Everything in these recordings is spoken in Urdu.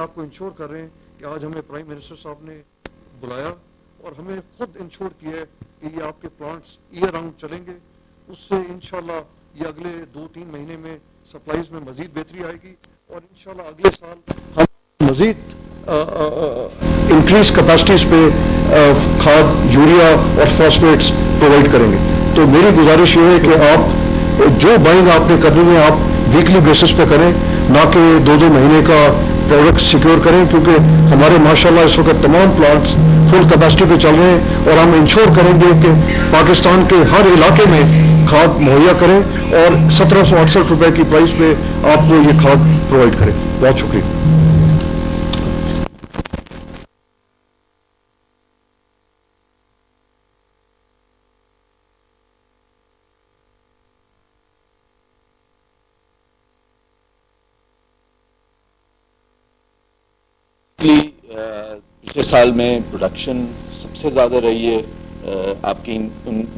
آپ کو انشور کر رہے ہیں کہ آج ہمیں پرائم منسٹر صاحب نے بلایا اور ہمیں خود انشور کیا ہے کہ یہ آپ کے پلانٹس ایئر راؤنڈ چلیں گے. اس سے انشاءاللہ یہ اگلے 2-3 مہینے میں سپلائیز میں مزید بہتری آئے گی اور انشاءاللہ اگلے سال ہم مزید انکریز کیپیسٹیز پہ کھاد یوریا اور فاسفیٹس پرووائڈ کریں گے. تو میری گزارش یہ ہے کہ آپ جو بائنگ آپ نے کرنی ہے آپ ویکلی بیسس پہ کریں, نہ کہ 2-2 مہینے کا پروڈکٹ سیکیور کریں, کیونکہ ہمارے ماشاءاللہ اس وقت تمام پلانٹس فل کیپیسٹی پہ چل رہے ہیں اور ہم انشور کریں گے کہ پاکستان کے ہر علاقے میں کھاد مہیا کریں اور 1768 روپے کی پرائز پہ آپ کو یہ کھاد پرووائڈ کریں. بہت شکریہ. پچھلے سال میں پروڈکشن سب سے زیادہ رہی ہے. آپ کی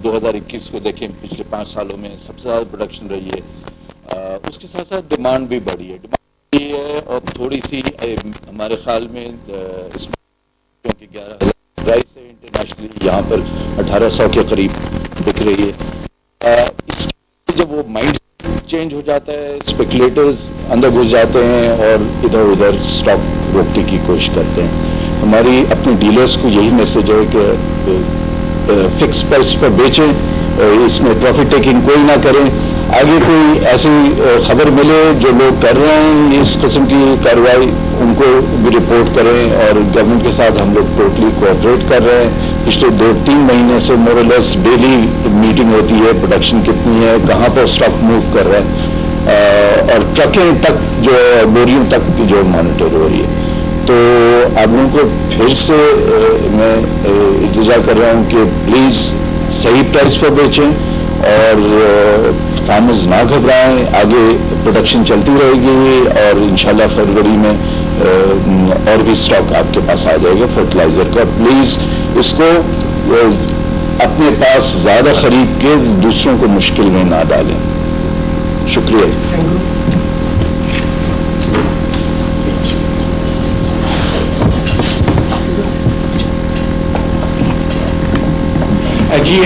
2021 کو دیکھیں, پچھلے 5 سالوں میں سب سے زیادہ پروڈکشن رہی ہے. اس کے ساتھ ساتھ ڈیمانڈ بھی بڑھی ہے. ڈیمانڈ بھی ہے اور تھوڑی سی ہمارے خیال میں اس میں 11,000 پرائز ہے انٹرنیشنلی, یہاں پر 1800 کے قریب بک رہی ہے. اس کے جب وہ مائنڈ چینج ہو جاتا ہے, اسپیکولیٹرز اندر گھس جاتے ہیں اور ادھر ادھر اسٹاک روکنے کی کوشش کرتے ہیں. ہماری اپنے ڈیلرز کو یہی میسج ہے کہ فکس پرائس پر بیچیں, اس میں پروفٹ ٹیکنگ کوئی نہ کریں. آگے کوئی ایسی خبر ملے جو لوگ کر رہے ہیں اس قسم کی کارروائی, ان کو بھی رپورٹ کریں. اور گورنمنٹ کے ساتھ ہم لوگ ٹوٹلی کوآپریٹ کر رہے ہیں. پچھلے 2-3 مہینے سے مور اور لیس ڈیلی میٹنگ ہوتی ہے, پروڈکشن کتنی ہے, کہاں پر اسٹاک موو کر رہا ہے, اور ٹرکیں تک جو ہے, بوریوں تک جو مانیٹر ہو رہی ہے. تو آپ لوگوں کو پھر سے میں التجا کر رہا ہوں کہ پلیز صحیح پرائز پر بیچیں اور فارمرز نہ گھبرائیں. آگے پروڈکشن چلتی رہے گی اور انشاءاللہ فروری میں اور بھی اسٹاک آپ کے پاس آ جائے گا فرٹیلائزر کا. پلیز اس کو اپنے پاس زیادہ خرید کے دوسروں کو مشکل میں نہ ڈالیں. شکریہ. جی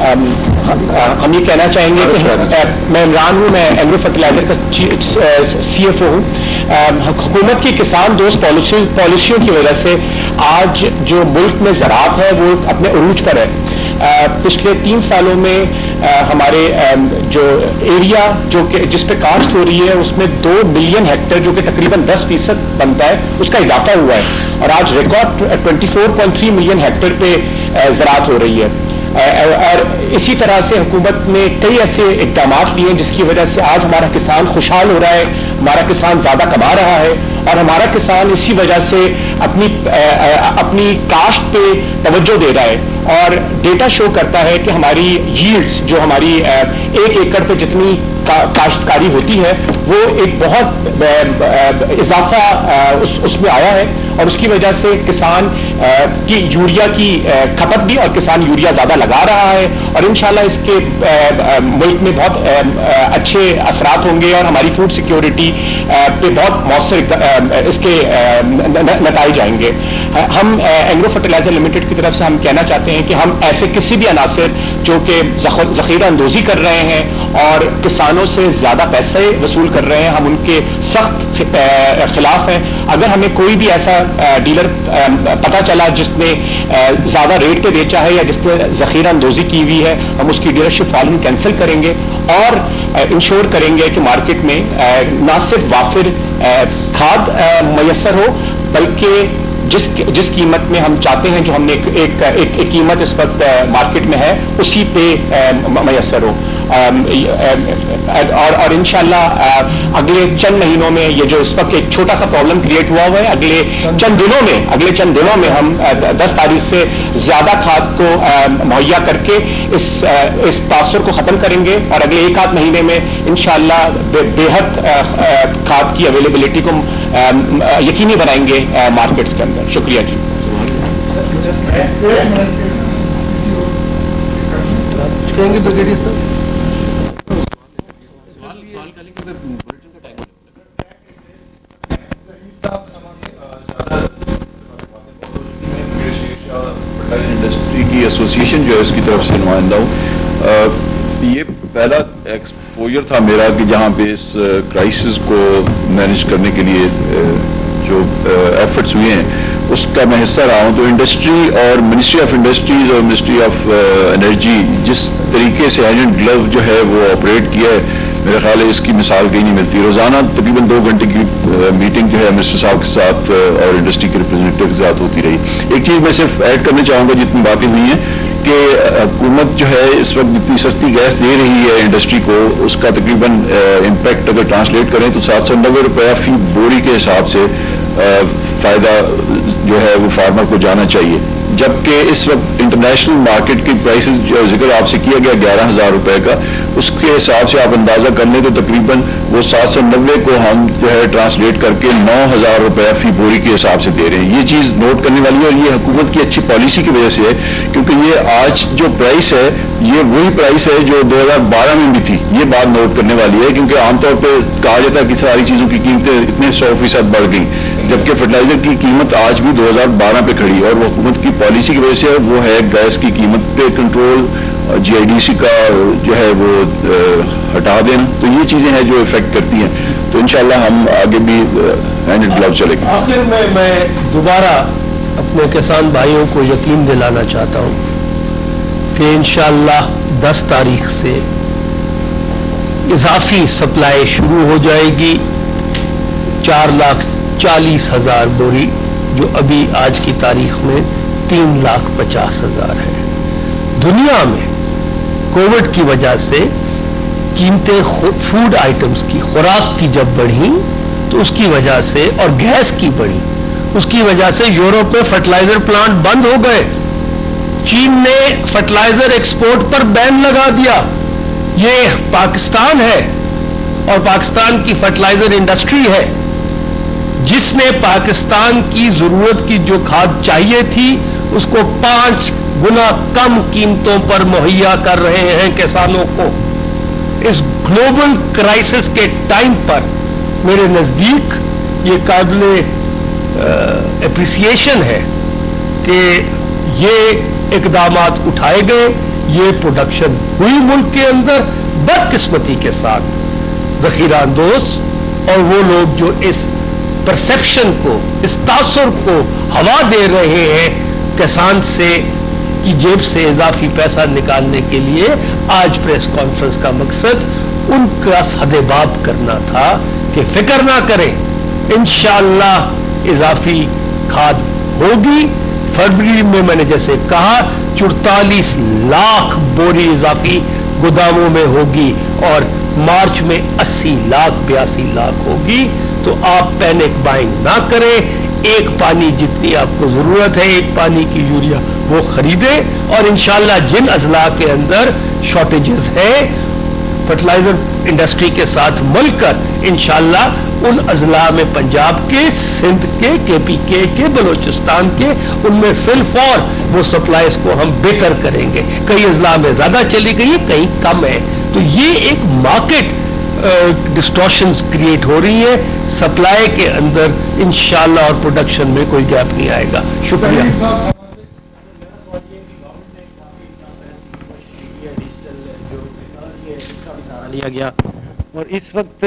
ہم یہ کہنا چاہیں گے کہ میں عمران ہوں, میں ایگرو فرٹیلائزر کا CFO ہوں. حکومت کی کسان دوست پالیسیوں کی وجہ سے آج جو ملک میں زراعت ہے وہ اپنے عروج پر ہے. پچھلے 3 سالوں میں ہمارے جو ایریا جو کہ جس پہ کاشت ہو رہی ہے اس میں 2 ملین ہیکٹر جو کہ تقریباً 10% بنتا ہے اس کا اضافہ ہوا ہے, اور آج ریکارڈ 24.3 ملین ہیکٹر پہ زراعت ہو رہی ہے. اور اسی طرح سے حکومت نے کئی ایسے اقدامات لیے جس کی وجہ سے آج ہمارا کسان خوشحال ہو رہا ہے, ہمارا کسان زیادہ کما رہا ہے, اور ہمارا کسان اسی وجہ سے اپنی کاشت پہ توجہ دے رہا ہے. اور ڈیٹا شو کرتا ہے کہ ہماری ییلڈز جو ہماری 1 ایکڑ پہ جتنی کاشتکاری ہوتی ہے وہ ایک بہت اضافہ اس میں آیا ہے, اور اس کی وجہ سے کسان کی یوریا کی کھپت بھی, اور کسان یوریا زیادہ لگا رہا ہے, اور انشاءاللہ اس کے ملک میں بہت اچھے اثرات ہوں گے اور ہماری فوڈ سیکیورٹی پہ بہت مؤثر اس کے نتائج آئیں گے. ہم ایگرو فرٹیلائزر لمیٹڈ کی طرف سے ہم کہنا چاہتے ہیں کہ ہم ایسے کسی بھی عناصر جو کہ ذخیرہ اندوزی کر رہے ہیں اور کسانوں سے زیادہ پیسے وصول کر رہے ہیں, ہم ان کے سخت خلاف ہیں. اگر ہمیں کوئی بھی ایسا ڈیلر پتہ چلا جس نے زیادہ ریٹ پہ بیچا ہے یا جس نے ذخیرہ اندوزی کی ہوئی ہے, ہم اس کی ڈیلرشپ فالوئنگ کینسل کریں گے اور انشور کریں گے کہ مارکیٹ میں نہ صرف وافر کھاد میسر ہو بلکہ جس قیمت میں ہم چاہتے ہیں, جو ہم نے ایک قیمت اس وقت مارکیٹ میں ہے اسی پہ میسر ہو. اور انشاءاللہ اگلے چند مہینوں میں یہ جو اس وقت ایک چھوٹا سا پرابلم کریٹ ہوا ہے, اگلے چند دنوں میں ہم 10 تاریخ سے زیادہ کھاد کو مہیا کر کے اس تاثر کو ختم کریں گے, اور اگلے 1-8 مہینے میں انشاءاللہ بے حد کھاد کی اویلیبلٹی کو یقینی بنائیں گے مارکیٹس کے اندر. شکریہ جی. انڈسٹری کی ایسوسیشن جو ہے اس کی طرف سے نمائندہ ہوں. یہ پہلا ایکسپوجر تھا میرا کہ جہاں پہ اس کرائسس کو مینیج کرنے کے لیے جو ایفرٹس ہوئے ہیں اس کا میں حصہ رہا ہوں. تو انڈسٹری اور منسٹری آف انڈسٹریز اور منسٹری آف انرجی جس طریقے سے ہینڈ اینڈ گلو جو ہے وہ آپریٹ کیا ہے, میرا خیال ہے اس کی مثال کہیں نہیں ملتی. روزانہ تقریباً 2 گھنٹے کی میٹنگ جو ہے منسٹر صاحب کے ساتھ اور انڈسٹری کے ریپرزینٹیو کے ساتھ ہوتی رہی. ایک چیز میں صرف ایڈ کرنا چاہوں گا جتنی باتیں ہوئی ہیں کہ حکومت جو ہے اس وقت جتنی سستی گیس دے رہی ہے انڈسٹری کو اس کا تقریباً امپیکٹ اگر ٹرانسلیٹ کریں تو 790 روپیہ فی بوری کے حساب سے فائدہ جو ہے وہ فارمر کو جانا چاہیے, جبکہ اس وقت انٹرنیشنل مارکیٹ کی پرائسز جو ذکر آپ سے کیا گیا 11,000 روپے کا, اس کے حساب سے آپ اندازہ کر لیں تو تقریباً وہ 790 کو ہم جو ہے ٹرانسلیٹ کر کے 9,000 روپے فی بوری کے حساب سے دے رہے ہیں. یہ چیز نوٹ کرنے والی ہے اور یہ حکومت کی اچھی پالیسی کی وجہ سے ہے, کیونکہ یہ آج جو پرائس ہے یہ وہی پرائس ہے جو 2012 میں بھی تھی. یہ بات نوٹ کرنے والی ہے کیونکہ عام طور پہ کہا جاتا ہے کہ ساری چیزوں کی قیمتیں اتنے 100% بڑھ گئی, جبکہ فرٹیلائزر کی قیمت آج بھی 2012 پہ کھڑی ہے اور وہ حکومت کی پالیسی کی وجہ سے وہ ہے گیس کی قیمت پہ کنٹرول, GIDC کا جو ہے وہ ہٹا دینا. تو یہ چیزیں ہیں جو افیکٹ کرتی ہیں. تو انشاءاللہ ہم آگے بھی ہینڈ اینڈ گلو چلیں گے. آخر میں دوبارہ اپنے کسان بھائیوں کو یقین دلانا چاہتا ہوں کہ انشاءاللہ 10 تاریخ سے اضافی سپلائی شروع ہو جائے گی. 4,40,000 بوری جو ابھی آج کی تاریخ میں 3,50,000 ہے. دنیا میں کووڈ کی وجہ سے قیمتیں فوڈ آئٹمز کی, خوراک کی جب بڑھی تو اس کی وجہ سے, اور گیس کی بڑھی, اس کی وجہ سے یورپ میں فرٹیلائزر پلانٹ بند ہو گئے. چین نے فرٹیلائزر ایکسپورٹ پر بین لگا دیا. یہ پاکستان ہے اور پاکستان کی فرٹیلائزر انڈسٹری ہے جس نے پاکستان کی ضرورت کی جو کھاد چاہیے تھی اس کو 5 گنا کم قیمتوں پر مہیا کر رہے ہیں کسانوں کو. اس گلوبل کرائسس کے ٹائم پر میرے نزدیک یہ قابل اپریسیشن ہے کہ یہ اقدامات اٹھائے گئے, یہ پروڈکشن ہوئی ملک کے اندر. بدقسمتی کے ساتھ ذخیرہ اندوز اور وہ لوگ جو اس پرسیپشن کو, اس تاثر کو ہوا دے رہے ہیں کسان سے کی جیب سے اضافی پیسہ نکالنے کے لیے, آج پریس کانفرنس کا مقصد ان کا حدباب کرنا تھا کہ فکر نہ کریں, انشاءاللہ اضافی کھاد ہوگی. فروری میں میں نے جیسے کہا 44 لاکھ بوری اضافی گوداموں میں ہوگی اور مارچ میں 80 لاکھ 82 لاکھ ہوگی. تو آپ پینک بائنگ نہ کریں, ایک پانی جتنی آپ کو ضرورت ہے, ایک پانی کی یوریا وہ خریدیں, اور انشاءاللہ جن اضلاع کے اندر شارٹیجز ہیں فرٹیلائزر انڈسٹری کے ساتھ مل کر انشاءاللہ ان اضلاع میں پنجاب کے, سندھ کے, KPK کے, بلوچستان کے, ان میں فی الفور وہ سپلائیز کو ہم بہتر کریں گے. کئی اضلاع میں زیادہ چلی گئی ہے, کہیں کم ہے. تو یہ ایک مارکیٹ ڈسٹورشنز کریٹ ہو رہی ہے سپلائی کے اندر انشاءاللہ, اور پروڈکشن میں کوئی گیپ نہیں آئے گا. شکریہ. لیا گیا اور اس وقت